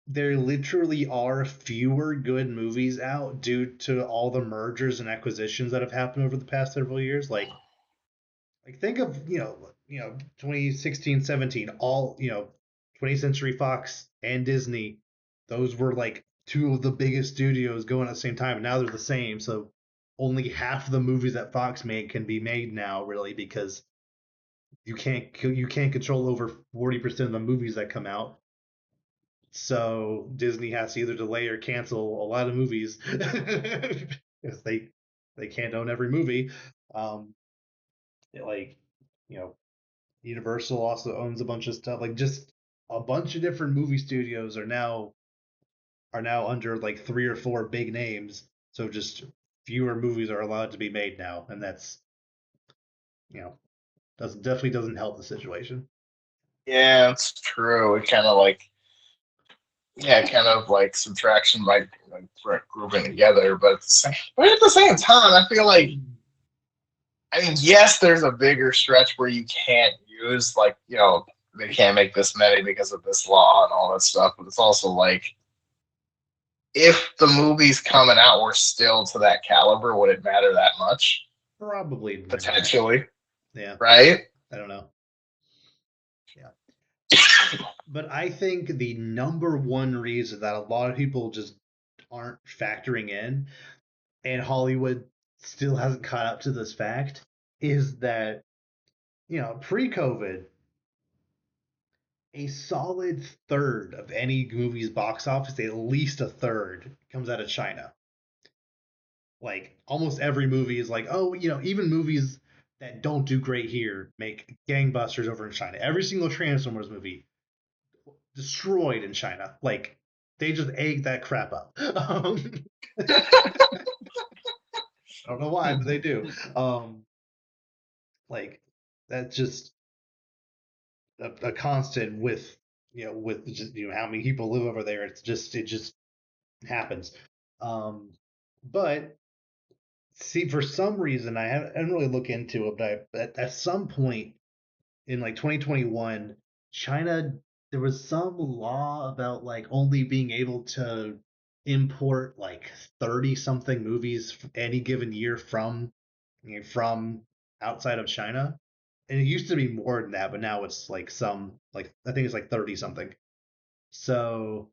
there literally are fewer good movies out due to all the mergers and acquisitions that have happened over the past several years. Like think of, 2016, 17, all, 20th Century Fox and Disney. Those were like two of the biggest studios going at the same time, and now they're the same. So only half the movies that Fox made can be made now, really, because you can't control over 40% of the movies that come out. So Disney has to either delay or cancel a lot of movies because they can't own every movie. Um, like you know, Universal also owns a bunch of stuff. Like just a bunch of different movie studios are now under like three or four big names. So just fewer movies are allowed to be made now, and that's you know definitely doesn't help the situation. yeah, it's true. It kind of like yeah, kind of like subtraction by like grouping together. But at the same time, I feel like I mean, yes, there's a bigger stretch where you can't use like they can't make this many because of this law and all that stuff. But it's also like if the movies coming out were still to that caliber, would it matter that much? Probably not. Potentially, Yeah, right? I don't know. Yeah. But I think the number one reason that a lot of people just aren't factoring in, and Hollywood still hasn't caught up to this fact, is that, pre-COVID, a solid third of any movie's box office, at least a third, comes out of China. Like almost every movie is like, oh, even movies that don't do great here make gangbusters over in China. Every single Transformers movie destroyed in China. Like they just ate that crap up. I don't know why, but they do. Like that's just a constant with just how many people live over there. It just happens. Um, but see, for some reason, I didn't really look into it, but at some point in like 2021, China, there was some law about like only being able to import like 30 something movies any given year from outside of China. And it used to be more than that, but now it's like I think it's like 30 something. So,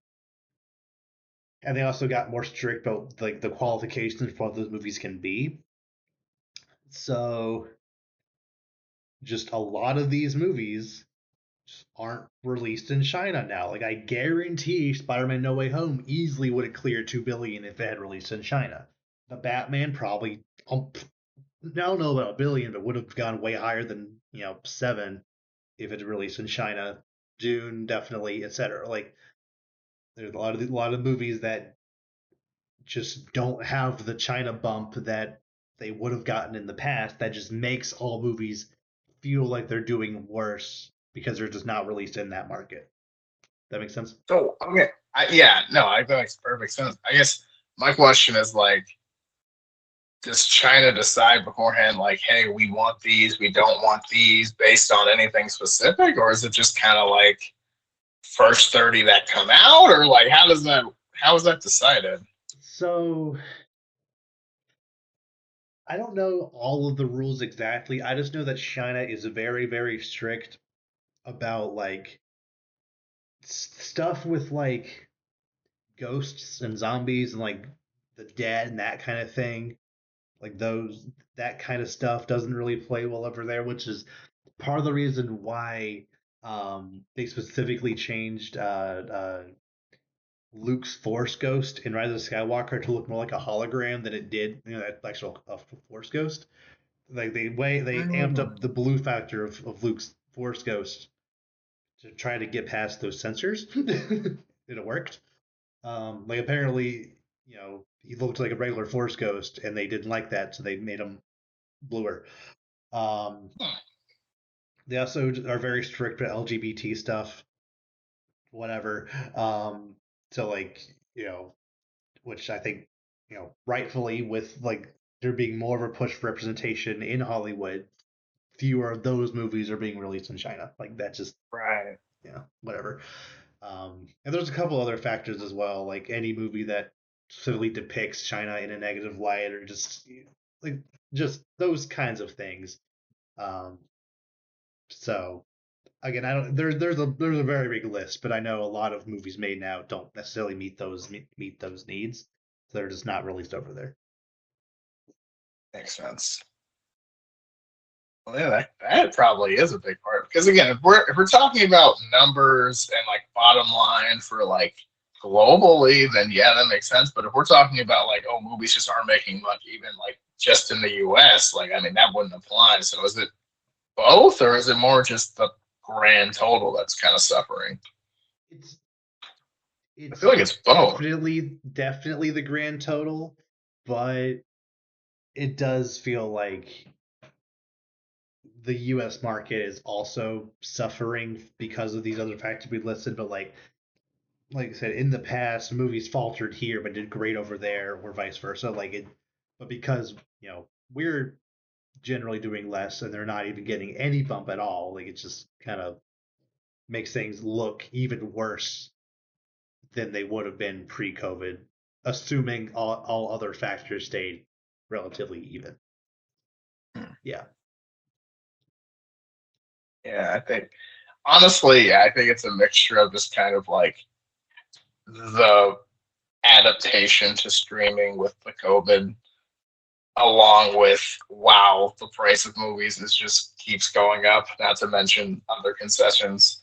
and they also got more strict about like the qualifications for what those movies can be. So just a lot of these movies just aren't released in China now. Like I guarantee Spider-Man No Way Home easily would have cleared 2 billion if it had released in China. The Batman probably I don't know about a billion, but would have gone way higher than, 7 if it released in China. Dune definitely, etc. Like there's a lot of movies that just don't have the China bump that they would have gotten in the past. That just makes all movies feel like they're doing worse because they're just not released in that market. That makes sense. So okay, yeah, no, I that makes perfect sense. I guess my question is like, does China decide beforehand, like, hey, we want these, we don't want these, based on anything specific, or is it just kind of like first 30 that come out, or like how is that decided? So I don't know all of the rules exactly. I just know that China is very, very strict about like stuff with like ghosts and zombies and like the dead and that kind of thing. Like those that kind of stuff doesn't really play well over there, which is part of the reason why they specifically changed Luke's Force Ghost in Rise of Skywalker to look more like a hologram than it did, that actual Force Ghost. Like they amped up the Mm. blue factor of Luke's Force Ghost to try to get past those sensors. And it worked. Like apparently, he looked like a regular Force Ghost, and they didn't like that, so they made him bluer. Um, they also are very strict with LGBT stuff, whatever. So like, which I think, rightfully with like there being more of a push for representation in Hollywood, fewer of those movies are being released in China. Like that just, Right. whatever. And there's a couple other factors as well, like any movie that specifically depicts China in a negative light, or like just those kinds of things. Um, so again, I don't. There's a very big list, but I know a lot of movies made now don't necessarily meet those needs. So they're just not released over there. Makes sense. Well, yeah, that probably is a big part because again, if we're talking about numbers and like bottom line for like globally, then yeah, that makes sense. But if we're talking about like, oh, movies just aren't making much, even like just in the U.S., like I mean, that wouldn't apply. So is it both, or is it more just the grand total that's kind of suffering? It's I it's feel like it's both. definitely the grand total, but it does feel like the U.S. market is also suffering because of these other factors we listed. But like I said, in the past, movies faltered here but did great over there, or vice versa. But because we're generally doing less and they're not even getting any bump at all, like it just kind of makes things look even worse than they would have been pre-COVID, assuming all other factors stayed relatively even. Yeah. Yeah, I think honestly, yeah, I think it's a mixture of just kind of like the adaptation to streaming with the COVID, along with wow, the price of movies is just keeps going up. Not to mention other concessions,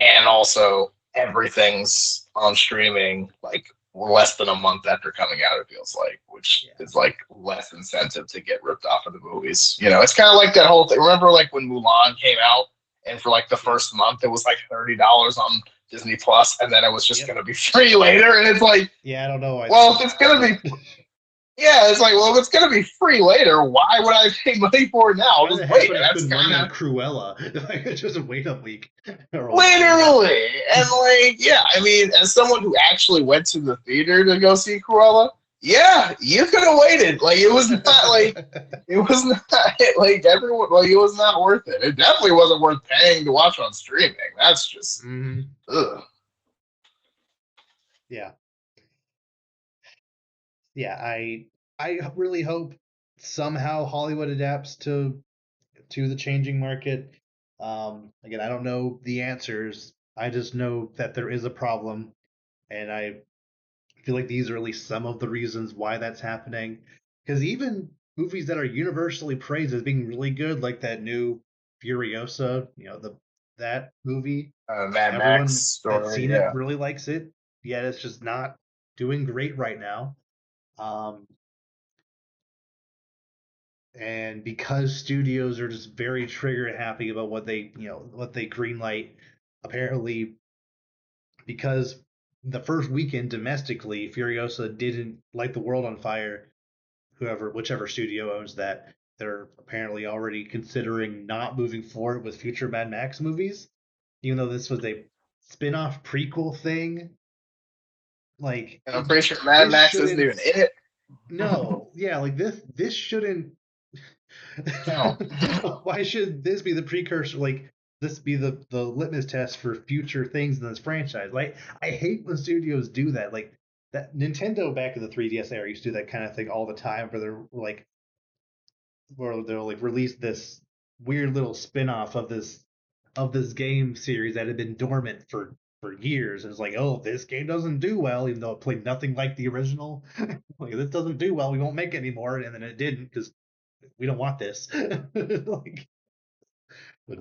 and also everything's on streaming like less than a month after coming out. It feels like, which Yeah. is like less incentive to get ripped off of the movies. You know, it's kind of like that whole thing. Remember, like when Mulan came out, and for like the Yep. first month, it was like $30 on Disney Plus, and then it was just Yep. gonna be free later. And it's like, Yeah, I don't know why well, people if it's did gonna be that. yeah, it's like, well, if it's gonna be free later, why would I pay money for it now? I'll Why the just heck wait. would And I that's spend money kind on of Cruella if I could just wait a week or a week and a half? literally, and like, yeah, I mean, as someone who actually went to the theater to go see Cruella, yeah, you could have waited. Like, it was not like everyone, like, it was not worth it. It definitely wasn't worth paying to watch on streaming. That's just, Hmm. ugh. Yeah. Yeah, I really hope somehow Hollywood adapts to the changing market. Again, I don't know the answers. I just know that there is a problem, and I feel like these are at least some of the reasons why that's happening. Because even movies that are universally praised as being really good, like that new Furiosa, the that movie. Mad Max Everyone that's story. seen it Yeah. really likes it, yet it's just not doing great right now. Um, and because studios are just very trigger happy about what they greenlight, apparently because the first weekend domestically, Furiosa didn't light the world on fire. Whichever studio owns that, they're apparently already considering not moving forward with future Mad Max movies, even though this was a spin-off prequel thing. Like And I'm pretty sure Mad this Max isn't shouldn't. even in it. No, yeah, like this shouldn't. No. Why should this be the precursor? Like this be the litmus test for future things in this franchise? Like I hate when studios do that. Like that Nintendo back in the 3DS era used to do that kind of thing all the time, where they'll like release this weird little spin-off of this game series that had been dormant for years. And it's like, oh, this game doesn't do well, even though it played nothing like the original. Like this doesn't do well, we won't make it anymore. And then it didn't because we don't want this. Like, but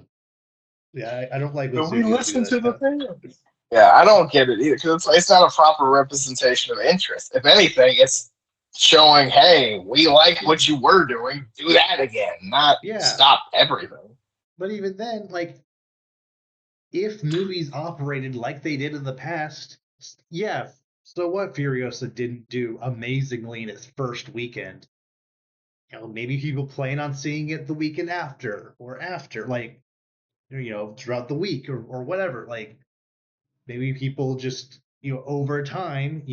yeah, I don't like when But we studios do listen that to the kind of. fans. Yeah, I don't get it either because it's not a proper representation of interest. If anything, it's showing, hey, we like what you were doing. Do that again, not Yeah, stop everything. but even then, like if movies operated like they did in the past, yeah. So what? Furiosa didn't do amazingly in its first weekend. Maybe people plan on seeing it the weekend after, like throughout the week or whatever. Like maybe people just over time,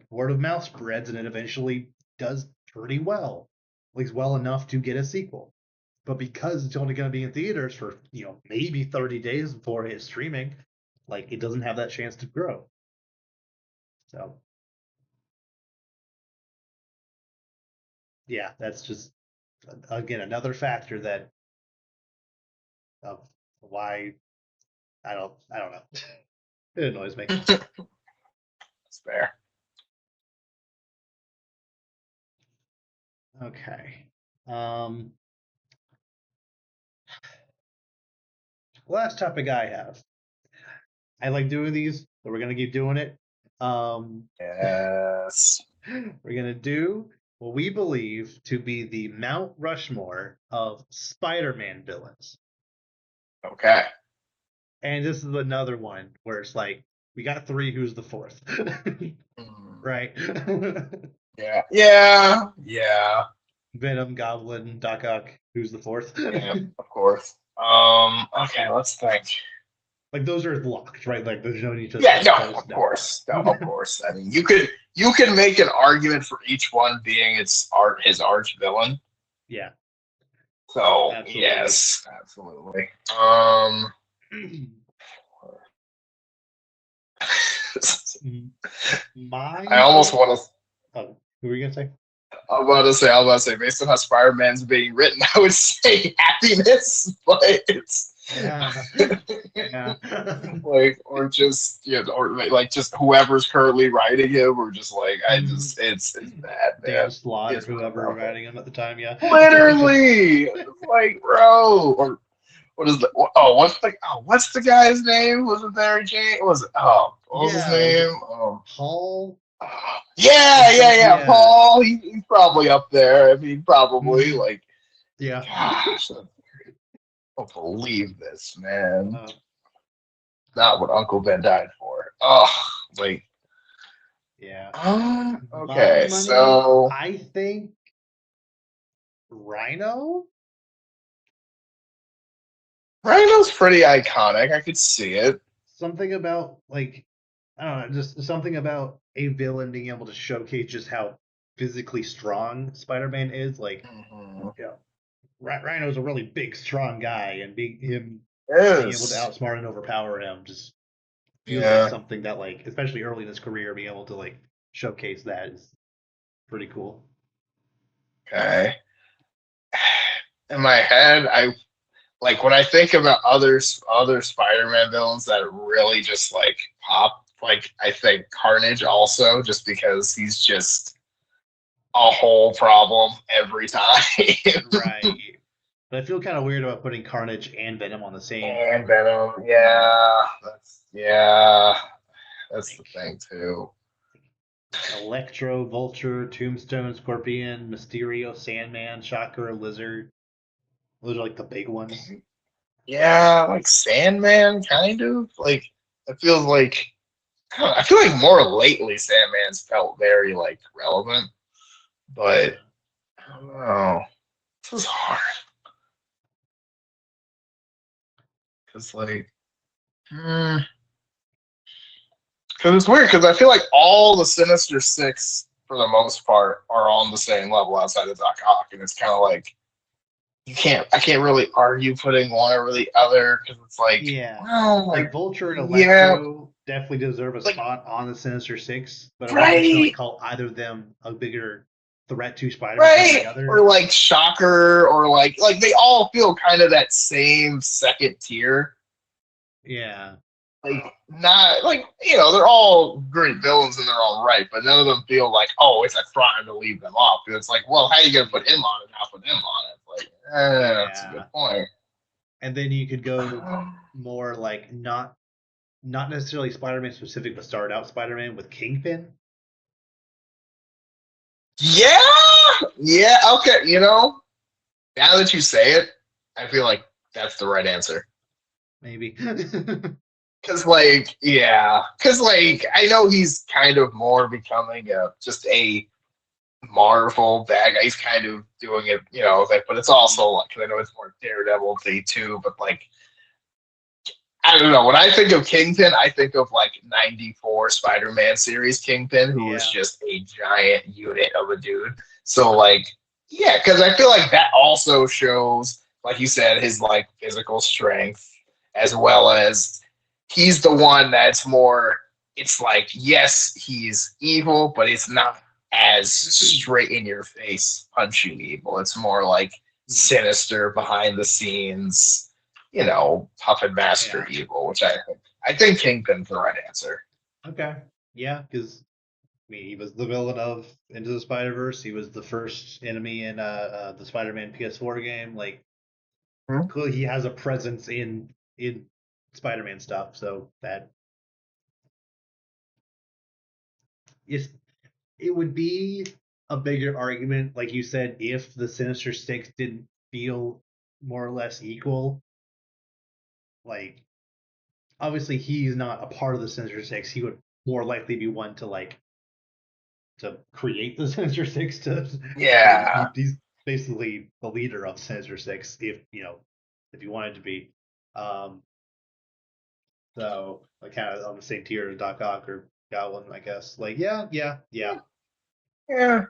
word of mouth spreads and it eventually does pretty well, at least well enough to get a sequel. But because it's only going to be in theaters for maybe 30 days before it's streaming, like it doesn't have that chance to grow. So yeah, that's just again another factor that of why I don't know. It annoys me. That's fair. Okay. Um, Last topic I have. I like doing these, so we're gonna keep doing it. Um, Yes. we're gonna do what we believe to be the Mount Rushmore of Spider-Man villains. Okay. And this is another one where it's like we got three. Who's the fourth? Mm, Right? yeah. Yeah. Yeah. Venom, Goblin, Doc Ock. Who's the fourth? Yeah. Of course. Okay. Let's think. Like those are locked, right? Like there's no need to Yeah. No. propose. Of No. course. No. Of course. I mean, you could make an argument for each one being his arch villain. Yeah, So absolutely. yes, absolutely. I My almost pick. want to. Oh, who were you gonna say? I was about to say, based on how Spider-Man's being written, I would say happiness, but it's Yeah, yeah. like, or just or like just whoever's currently writing him, or just like Mhm. it's bad, Dan man. Slott or It's really whoever rough. writing him at the time. Yeah, Literally, it's like, bro, or what is the what's the guy's name? Was it Mary Jane? Was it what was his yeah. Was name? it Hall or Yeah, Yeah. Paul. He's probably up there. I mean, probably Mhm. like, Yeah. gosh, I don't believe this, man. Uh, Not what Uncle Ben died for. Oh, like, yeah. My okay, money, so I think Rhino. Rhino's pretty iconic. I could see it. Something about like I don't know, just something about a villain being able to showcase just how physically strong Spider-Man is. Like, Mhm. you know, Rhino's a really big, strong guy, and being able to Yes. outsmart and overpower him just feels like Yeah. something that, like, especially early in his career, being able to like showcase that is pretty cool. Okay. In my head, I like when I think about other Spider-Man villains that really just like pop. Like I think Carnage also, just because he's just a whole problem every time. Right. But I feel kind of weird about putting Carnage and Venom on the same And Venom, movie. that's the Like, thing too. Electro, Vulture, Tombstone, Scorpion, Mysterio, Sandman, Shocker, Lizard. Those are like the big ones. Yeah, like Sandman, kind of. Like it feels like I feel like more lately Sandman's felt very like relevant, but Yeah. I don't know. This is hard because because it's weird because I feel like all the Sinister Six for the most part are on the same level outside of Doc Ock, and it's kind of like I can't really argue putting one over the other because it's Yeah. well, Like Vulture and yeah, Electro definitely deserve a like spot on the Sinister Six, but I wouldn't necessarily right, call either of them a bigger threat to Spider-Man than right, the or other. like Shocker, or like they all feel kind of that same second tier. Yeah. Like not like they're all great villains in their own right, but none of them feel like it's a crime to leave them off. It's like, well, how are you gonna put him on and not put him on it? Like, that's a good Yeah. point. And then you could go more like not necessarily Spider-Man specific, but start out Spider-Man with Kingpin, Yeah, yeah, okay. Now that you say it, I feel like that's the right answer. maybe. Because I know he's kind of more becoming just a Marvel bag. He's kind of doing it, but it's also like, 'cause I know it's more Daredevil day too, but like, I don't know. When I think of Kingpin, I think of like '94 Spider-Man series Kingpin, who was Yeah. just a giant unit of a dude. So like, yeah, because I feel like that also shows, like you said, his like physical strength, as well as he's the one that's more. It's like, yes, he's evil, but it's not as straight in your face punching evil. It's more like sinister behind the scenes, puppet master Yeah. evil, which I think Kingpin's the right answer. Okay. Yeah, because I mean, he was the villain of Into the Spider-Verse. He was the first enemy in the Spider-Man PS4 game. Like, Hmm? clearly, he has a presence in Spider-Man stuff. So that is, it would be a bigger argument, like you said, if the Sinister Six didn't feel more or less equal. Like, obviously, he's not a part of the Sinister Six. He would more likely be one to create the Sinister Six to Yeah, he's basically the leader of Sinister Six if you wanted to be. Um, so like kind of on the same tier as Doc Ock or Goblin, I guess. Like yeah, yeah. I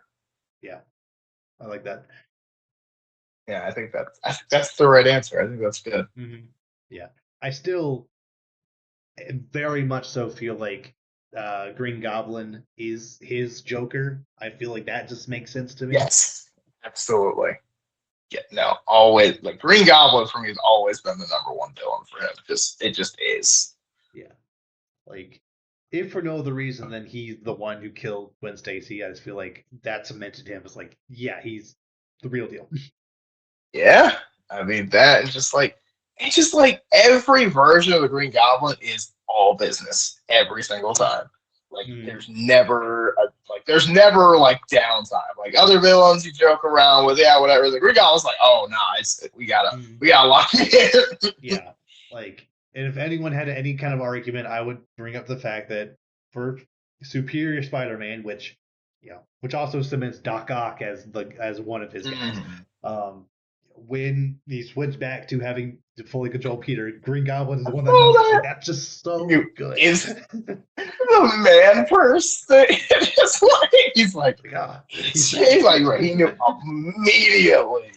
like that. yeah. I think that's the right answer. I think that's good. Hmm. Yeah, I still very much so feel like Green Goblin is his Joker. I feel like that just makes sense to me. Yes, absolutely. Yeah, no, always like Green Goblin for me has always been the number one villain for him. Just it just is. Yeah, like if for no other reason than he's the one who killed Gwen Stacy, I just feel like that cemented him as like, yeah, he's the real deal. Yeah, I mean that is just like it's just like every version of the Green Goblin is all business every single time. Like Mm, there's never like downtime. Like other villains you joke around with, yeah, whatever. The Green Goblin's like, oh no, mm, we gotta lock it in. yeah, like, and if anyone had any kind of argument, I would bring up the fact that for Superior Spider-Man, which also cements Doc Ock as one of his guys. Mhm. Um, when he switched back to having to fully control Peter, Green Goblin is the one that Well, knows. Like that that's just so you good. is the man purse thing. It's like Like ah, he's he's back. like right, he knew immediately.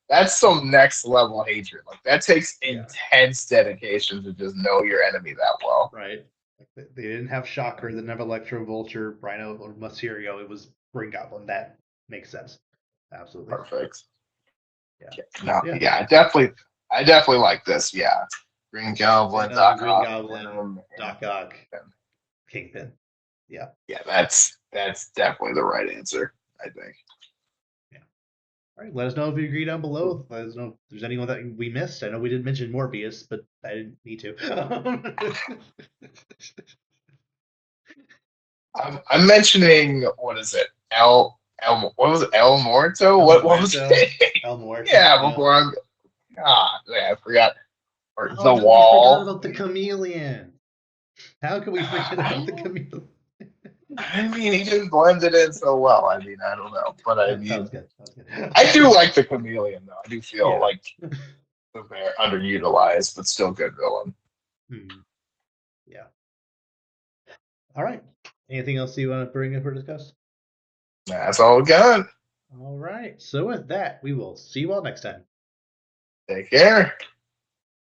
That's some next level hatred. Like that takes Yeah, intense dedication to just know your enemy that well. right. Like, they didn't have Shocker, they didn't have Electro, Vulture, Rhino, or Mysterio. It was Green Goblin. That makes sense. Absolutely. Perfect. Yeah. No, Yeah. yeah, I definitely like this. Yeah, Green Goblin, Venom, Doc Green Ock, Goblin, Venom, Doc Ock, and Kingpin. Yeah. yeah, that's definitely the right answer. I think. All right, let us know if you agree down below. Let us know if there's anyone that we missed. I know we didn't mention Morbius, but I didn't need to. I'm mentioning what is it? What was it? El Muerto? El What was Muerto. it? El Muerto. Yeah, Yeah. before I'm I forgot. Or Oh the no, we forgot wall. about the chameleon. How can we forget about the chameleon? I mean, he didn't blend it in so well. I mean, I don't know, but I That was mean, good. That was I do good. like the chameleon though. I do feel Yeah. like they're underutilized, but still good villain. Hmm. Yeah. All right. Anything else you want to bring up or discuss? That's all we got. All right. So with that, we will see you all next time. Take care.